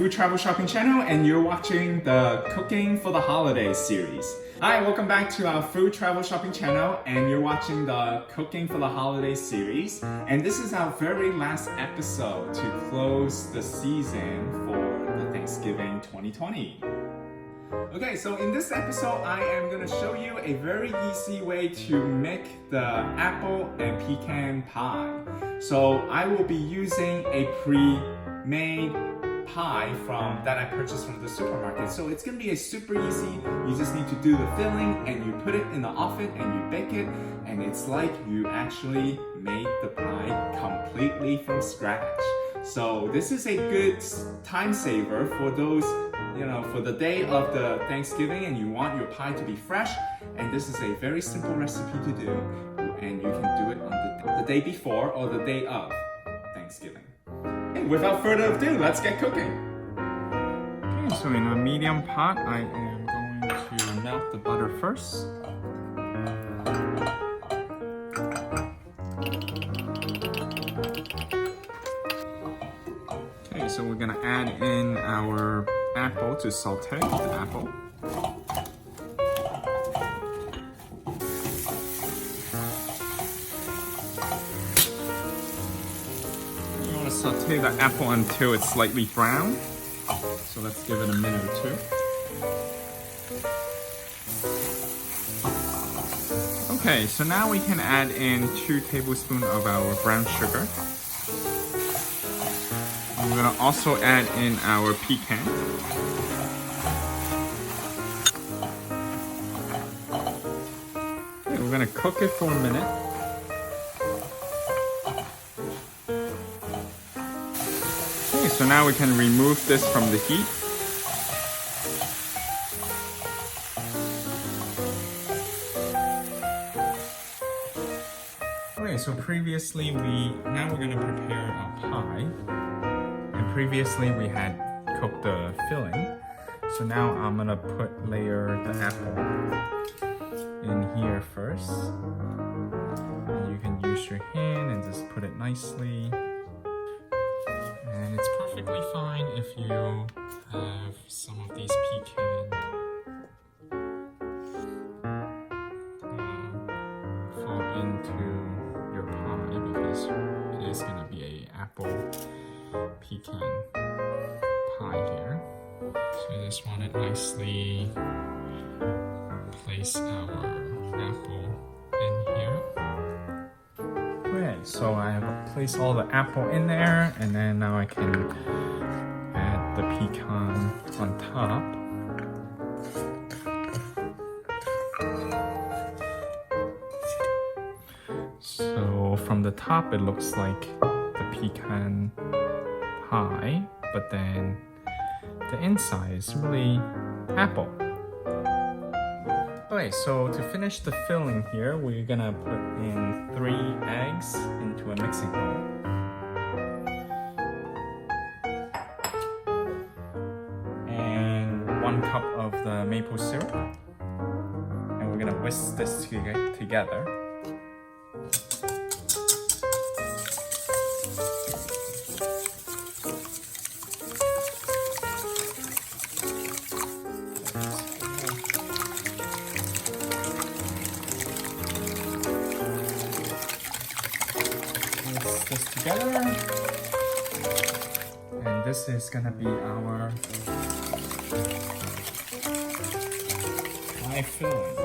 Food Travel Shopping channel and you're watching the Cooking for the Holidays series. Hi, welcome back to our Food Travel Shopping channel and you're watching the Cooking for the Holidays series. And this is our very last episode to close the season for the Thanksgiving 2020. Okay, so in this episode, I am going to show you a very easy way to make the apple and pecan pie. So I will be using a pre-made pie that I purchased from the supermarket. So it's going to be a super easy. You just need to do the filling and you put it in the oven and you bake it. And it's like you actually made the pie completely from scratch. So this is a good time saver for those for the day of the Thanksgiving and you want your pie to be fresh, and this is a very simple recipe to do, and you can do it on the day before or the day of Thanksgiving. And without further ado, let's get cooking. Okay, so in a medium pot, I am going to melt the butter first. Okay, so we're gonna add in our apple to saute the apple. You want to saute the apple until it's slightly brown. So let's give it a minute or two. Okay, so now we can add in 2 tablespoons of our brown sugar. I'm gonna also add in our pecan. Okay, we're gonna cook it for a minute. Okay, so now we can remove this from the heat. Okay, so previously now we're gonna prepare a pie. Previously we had cooked the filling, so now I'm gonna layer the apple in here first. And you can use your hand and just put it nicely. And it's perfectly fine if you have some of these pecan fall into your pie, because it is gonna be an apple pecan pie here. So I just want to nicely place our apple in here. Okay, so I have placed all the apple in there, and then now I can add the pecan on top. So from the top it looks like the pecan pie, but then the inside is really apple. Okay, so to finish the filling here, we're gonna put in 3 eggs into a mixing bowl. And 1 cup of the maple syrup. And we're gonna whisk this together. This together, and this is gonna be our pie filling.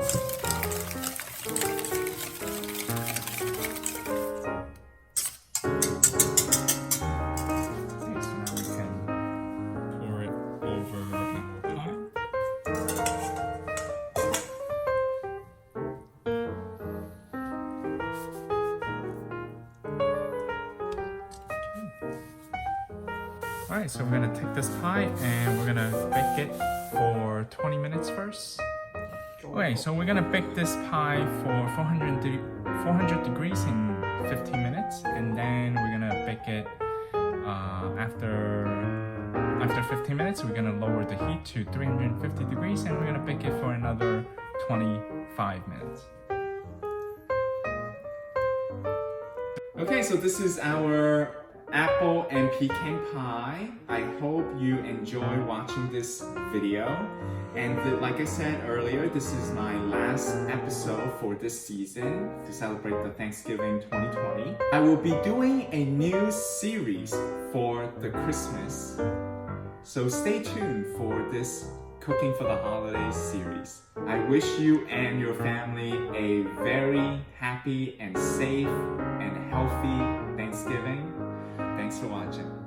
Okay, so now we can pour it over our pie. Alright, so we're gonna take this pie and we're gonna bake it for 20 minutes first. Okay, so we're gonna bake this pie for 400 degrees in 15 minutes, and then we're gonna bake it after 15 minutes. We're gonna lower the heat to 350 degrees, and we're gonna bake it for another 25 minutes. Okay, so this is our apple and pecan pie. I hope you enjoy watching this video. And like I said earlier, this is my last episode for this season to celebrate the Thanksgiving 2020. I will be doing a new series for the Christmas. So stay tuned for this Cooking for the Holidays series. I wish you and your family a very happy and safe and healthy Thanksgiving. Thanks for watching.